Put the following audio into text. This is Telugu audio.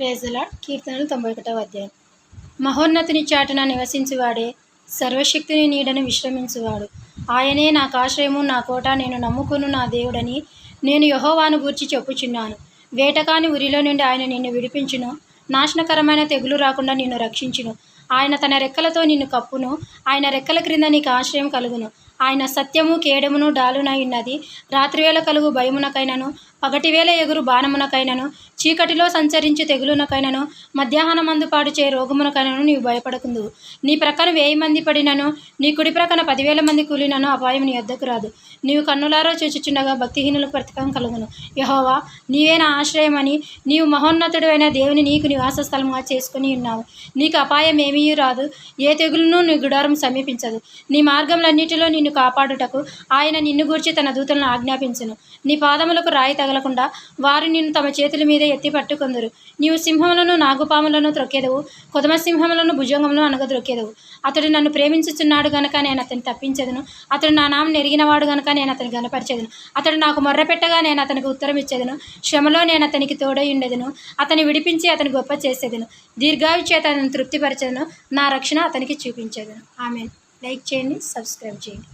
Praise the lord. కీర్తనలు 91వ అధ్యాయం. మహోన్నతుని చాటున నివసించువాడే, సర్వశక్తుని నీడను విశ్రమించువాడు. ఆయనే నాకు ఆశ్రయము, నా కోట, నేను నమ్ముకును నా దేవుడని నేను యెహోవాను గూర్చి చెప్పుచున్నాను. వేటకాని ఉరిలో నుండి ఆయన నిన్ను విడిపించును, నాశనకరమైన తెగులు రాకుండా నిన్ను రక్షించును. ఆయన తన రెక్కలతో నిన్ను కప్పును, ఆయన రెక్కల క్రింద నీకు ఆశ్రయం కలుగును. ఆయన సత్యము కేడమును డాలునై ఉన్నది. రాత్రివేళ కలుగు భయమునకైనను, పగటివేళ ఎగురు బాణమునకైనను, చీకటిలో సంచరించు తెగులునకైనను, మధ్యాహ్నమందు పాడుచే రోగమునకైనను నీవు భయపడకుందువు. నీ ప్రక్కన 1000 మంది పడినను, నీ కుడి ప్రక్కన 10,000 మంది కూలినను అపాయం నీ యొద్దకు రాదు. నీవు కన్నులారా చూచుచుండగా భక్తిహీనులకు ప్రతికం కలుగును. యెహోవా, నీవే నా ఆశ్రయమని, నీవు మహోన్నతుడు అయిన దేవుని నీకు నివాస స్థలముగా చేసుకుని ఉన్నావు. నీకు అపాయం ఏమీ రాదు, ఏ తెగులును నీ గుడారం సమీపించదు. నీ మార్గములన్నిటిలో నిన్ను కాపాడుటకు ఆయన నిన్ను గూర్చి తన దూతలను ఆజ్ఞాపించును. నీ పాదములకు రాయి తగలకుండా వారు నిన్ను తమ చేతుల మీద ఎత్తి పట్టుకొందురు. నీవు సింహములను, నాగుపాములను త్రొక్కెదవు, కొదమ సింహములను భుజంగములను అనగద్రొక్కెదవు. అతడు నన్ను ప్రేమించుచున్నాడు గనుక నేను అతన్ని తప్పించెదను. అతడు నా నామం ఎరిగినవాడు గనుక నేను అతని గనపరచెదను. అతడు నాకు మొర్రపెట్టగా నేను అతనికి ఉత్తరం ఇచ్చేదను. శ్రమలో నేను అతనికి తోడై ఉండెదను. అతని విడిపించి అతని గొప్ప చేసేదను. దీర్ఘాయు చేత అతను తృప్తిపరచెదను. నా రక్షణ అతనికి చూపించేదను. ఆమేన్. లైక్ చేయండి, సబ్స్క్రైబ్ చేయండి.